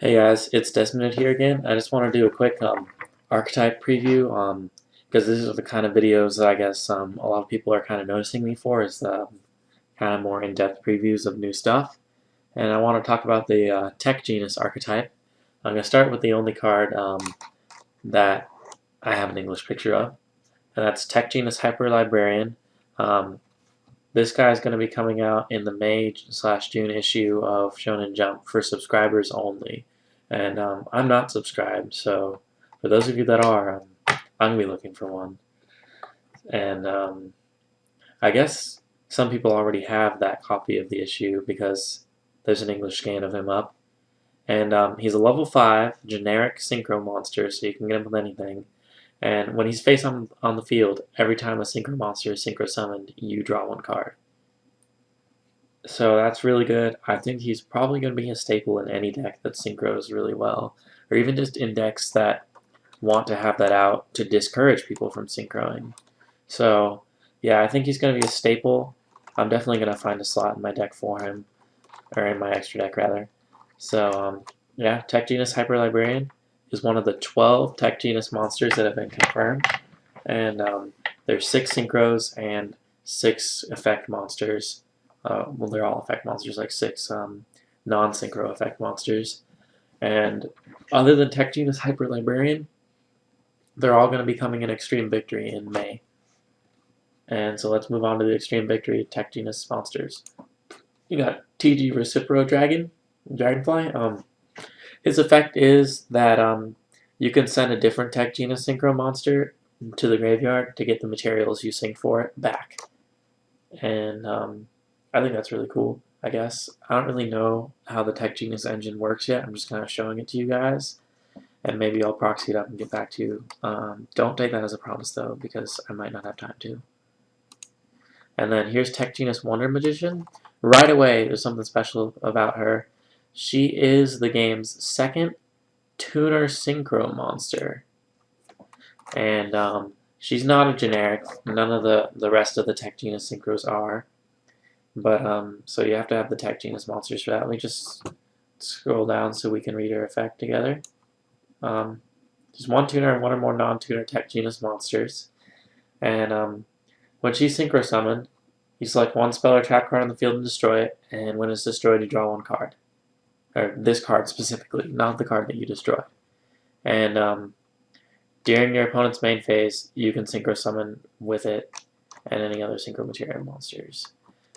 Hey guys, it's Desmond here again. I just want to do a quick archetype preview because these are the kind of videos that I guess a lot of people are kind of noticing me for is kind of more in-depth previews of new stuff. And I want to talk about the Tech Genus archetype. I'm going to start with the only card that I have an English picture of, and that's Tech Genus Hyper Librarian. Um, this guy is going to be coming out in the May/June issue of Shonen Jump for subscribers only. And I'm not subscribed, so for those of you that are, I'm going to be looking for one. And I guess some people already have that copy of the issue because there's an English scan of him up. And he's a level 5 generic synchro monster, so you can get him with anything. And when he's face on the field, every time a synchro monster is synchro summoned, you draw one card. So that's really good. I think he's probably going to be a staple in any deck that synchros really well, or even just in decks that want to have that out to discourage people from synchroing. So yeah, I think he's going to be a staple. I'm definitely going to find a slot in my deck for him, or in my extra deck rather. So yeah, Tech Genus Hyper Librarian is one of the 12 Tech Genus monsters that have been confirmed, and there's 6 synchros and 6 effect monsters. Well, they're all effect monsters, like 6 non-synchro effect monsters. And other than Tech Genus Hyper Librarian, they're all going to be coming in Extreme Victory in May. And so let's move on to the Extreme Victory Tech Genus monsters. You got TG Recipro Dragonfly. His effect is that you can send a different Tech Genus Synchro monster to the graveyard to get the materials you sync for it back. And I think that's really cool, I guess. I don't really know how the Tech Genus engine works yet. I'm just kind of showing it to you guys. And maybe I'll proxy it up and get back to you. Don't take that as a promise, though, because I might not have time to. And then here's Tech Genus Wonder Magician. Right away, there's something special about her. She is the game's second tuner synchro monster. And she's not a generic. None of the rest of the Tech Genus synchros are. But so you have to have the Tech Genus monsters for that. Let me just scroll down so we can read her effect together. Just one tuner and one or more non-tuner Tech Genus monsters. And when she's synchro summoned, you select one spell or trap card on the field and destroy it. And when it's destroyed, you draw one card. Or this card specifically, not the card that you destroy. And during your opponent's main phase, you can synchro summon with it and any other synchro material monsters.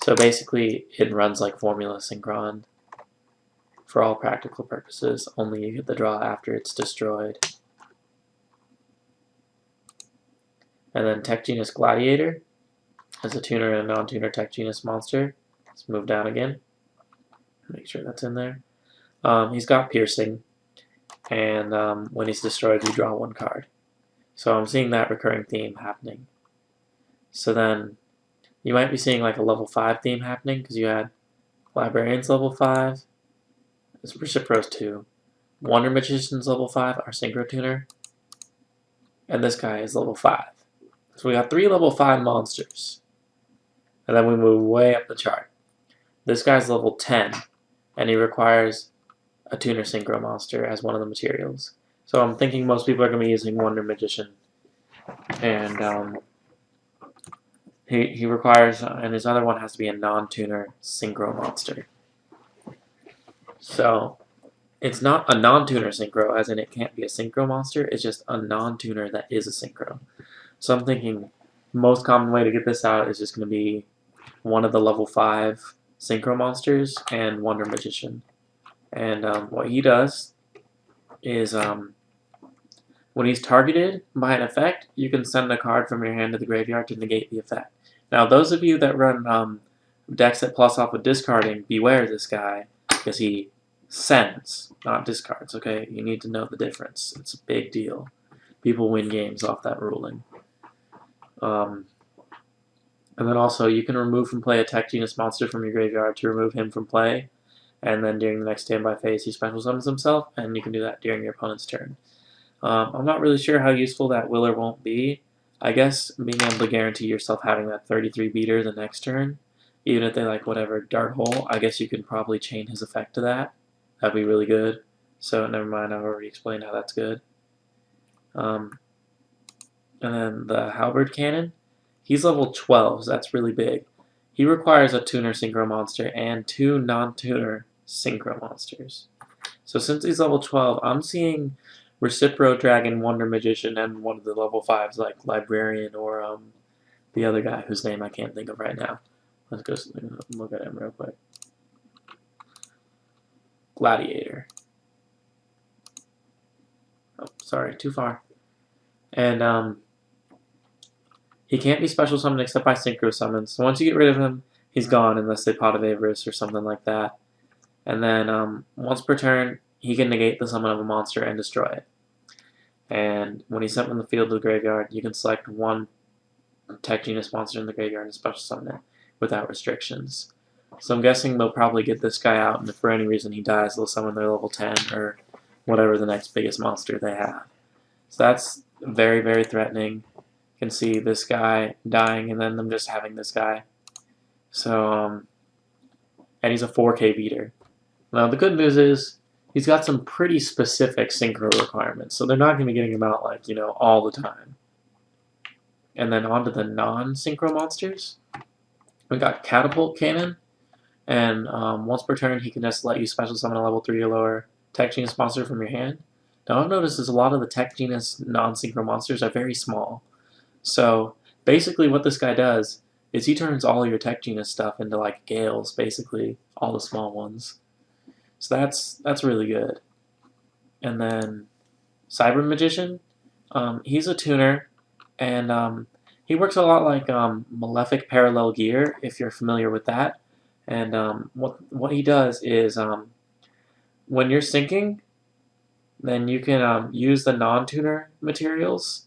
So basically, it runs like Formula Synchron for all practical purposes, only you get the draw after it's destroyed. And then Tech Genus Gladiator as a tuner and a non-tuner Tech Genus monster. Let's move down again. Make sure that's in there. He's got piercing, and when he's destroyed, you draw one card. So I'm seeing that recurring theme happening. So then you might be seeing like a level 5 theme happening because you had Librarians level 5, it's Recipros 2, Wonder Magician's level 5, our Synchro-Tuner, and this guy is level 5. So we got 3 level 5 monsters. And then we move way up the chart. This guy's level 10, and he requires a Tuner Synchro monster as one of the materials. So I'm thinking most people are going to be using Wonder Magician. And he requires, and his other one has to be a non-tuner synchro monster. So it's not a non-tuner synchro, as in it can't be a synchro monster. It's just a non-tuner that is a synchro. So I'm thinking most common way to get this out is just going to be one of the level 5 synchro monsters and Wonder Magician. And what he does is when he's targeted by an effect, you can send a card from your hand to the graveyard to negate the effect. Now, those of you that run decks that plus off with discarding, beware this guy, because he sends, not discards, okay? You need to know the difference. It's a big deal. People win games off that ruling. And then also, you can remove from play a Tech Genus monster from your graveyard to remove him from play, and then during the next standby phase, he special summons himself, and you can do that during your opponent's turn. I'm not really sure how useful that will or won't be. I guess being able to guarantee yourself having that 33 beater the next turn, even if they like whatever dart hole, I guess you could probably chain his effect to that. That'd be really good. So never mind, I've already explained how that's good. And then the halberd cannon, he's level 12, so that's really big. He requires a tuner synchro monster and 2 non-tuner synchro monsters. So since he's level 12, I'm seeing Recipro Dragon, Wonder Magician, and one of the level 5s like Librarian or the other guy whose name I can't think of right now. Let's go look at him real quick. Gladiator. Oh, sorry, too far. And he can't be special summoned except by synchro summons. So once you get rid of him, he's gone unless they Pot of Avarice or something like that. And then once per turn, he can negate the summon of a monster and destroy it. And when he's sent from the field to the graveyard, you can select one Tech Genus monster in the graveyard and special summon it without restrictions. So I'm guessing they'll probably get this guy out, and if for any reason he dies, they'll summon their level 10 or whatever the next biggest monster they have. So that's very, very threatening. You can see this guy dying and then them just having this guy. So, and he's a 4K beater. Now the good news is he's got some pretty specific synchro requirements, so they're not going to be getting him out like, you know, all the time. And then on to the non-synchro monsters. We got Catapult Cannon, and once per turn he can just let you special summon a level 3 or lower Tech Genus monster from your hand. Now I've noticed is a lot of the Tech Genus non-synchro monsters are very small. So basically what this guy does is he turns all your Tech Genus stuff into like Gales, basically, all the small ones. So that's really good. And then Cyber Magician, he's a tuner, and he works a lot like Malefic Parallel Gear, if you're familiar with that. And what he does is when you're syncing, then you can use the non-tuner materials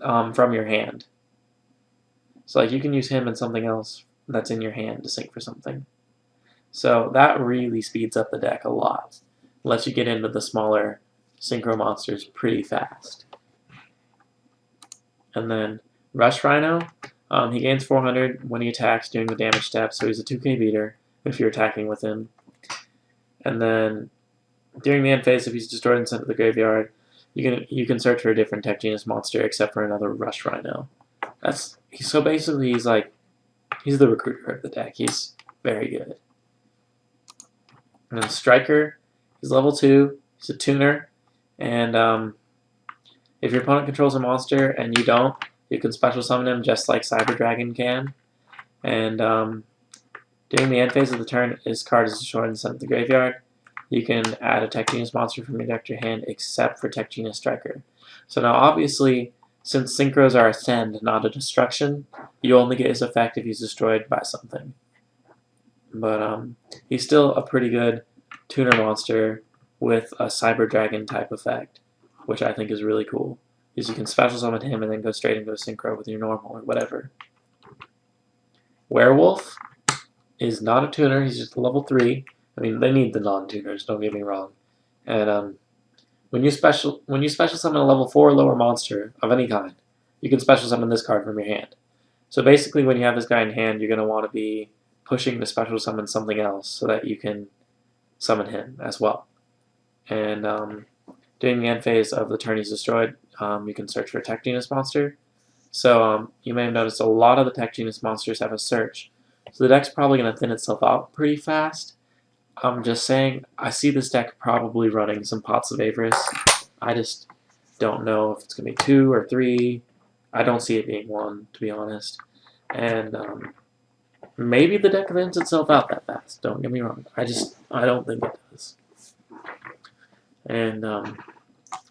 from your hand. So like you can use him and something else that's in your hand to sync for something. So that really speeds up the deck a lot. Lets you get into the smaller synchro monsters pretty fast. And then Rush Rhino, he gains 400 when he attacks during the damage step, so he's a 2k beater if you're attacking with him. And then during the end phase, if he's destroyed and sent to the graveyard, you can search for a different Tech Genus monster except for another Rush Rhino. So basically he's the recruiter of the deck. He's very good. And then Striker, he's level 2. He's a tuner, and if your opponent controls a monster and you don't, you can special summon him just like Cyber Dragon can. And during the end phase of the turn, his card is destroyed and sent to the graveyard. You can add a Tech Genus monster from your deck to your hand except for Tech Genus Striker. So now obviously, since synchros are a send, not a destruction, you only get his effect if he's destroyed by something. But he's still a pretty good tuner monster with a Cyber Dragon type effect, which I think is really cool. Because you can special summon him and then go straight into a synchro with your normal or whatever. Werewolf is not a tuner, he's just a level 3. I mean, they need the non-tuners, don't get me wrong. And when you special summon a level 4 or lower monster of any kind, you can special summon this card from your hand. So basically when you have this guy in hand, you're going to want to be pushing to special summon something else so that you can summon him as well. And during the end phase of the turn he's destroyed, you can search for a Tech Genus monster. So you may have noticed a lot of the Tech Genus monsters have a search. So the deck's probably going to thin itself out pretty fast. I'm just saying, I see this deck probably running some Pots of Avarice. I just don't know if it's going to be 2 or 3. I don't see it being 1, to be honest. And maybe the deck thins itself out that fast. Don't get me wrong. I don't think it does. And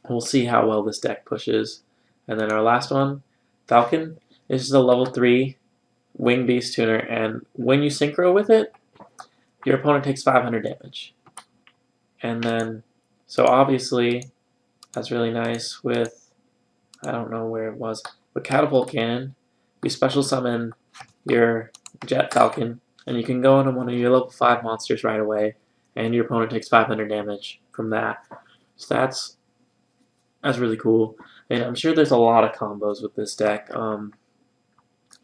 we'll see how well this deck pushes. And then our last one, Falcon. This is a level 3 Wing Beast tuner, and when you synchro with it, your opponent takes 500 damage. And then, so obviously, that's really nice with, I don't know where it was, with Catapult Cannon, you special summon your Jet Falcon, and you can go into one of your level 5 monsters right away, and your opponent takes 500 damage from that. So that's really cool. And I'm sure there's a lot of combos with this deck.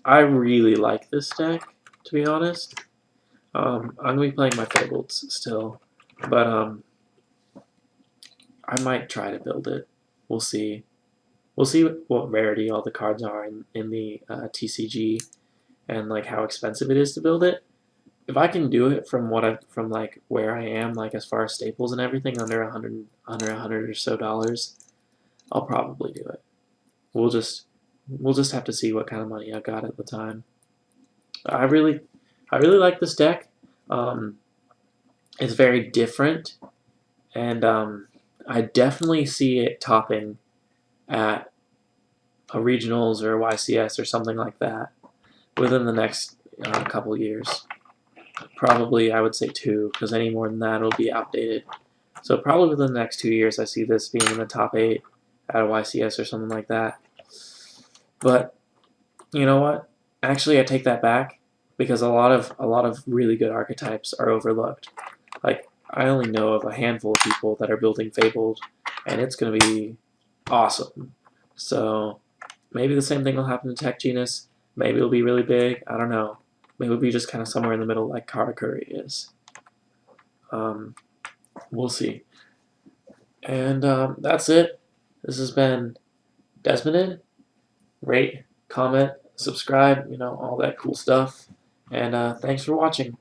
I really like this deck, to be honest. I'm going to be playing my Fableds still, but I might try to build it. We'll see. We'll see what rarity all the cards are in the TCG and like how expensive it is to build it. If I can do it from like where I am, like as far as staples and everything, under $100 or so dollars, I'll probably do it. We'll just have to see what kind of money I got at the time. I really like this deck. It's very different, and I definitely see it topping at a regionals or a YCS or something like that within the next couple years. Probably, I would say 2, because any more than that it'll be outdated. So probably within the next 2 years, I see this being in the top 8 at a YCS or something like that. But you know what? Actually, I take that back, because a lot of really good archetypes are overlooked. Like, I only know of a handful of people that are building Fabled, and it's going to be awesome. So maybe the same thing will happen to Tech Genus. Maybe it'll be really big. I don't know. Maybe it'll be just kind of somewhere in the middle like Karakuri is. We'll see. And that's it. This has been Desmonded. Rate, comment, subscribe, all that cool stuff. And thanks for watching.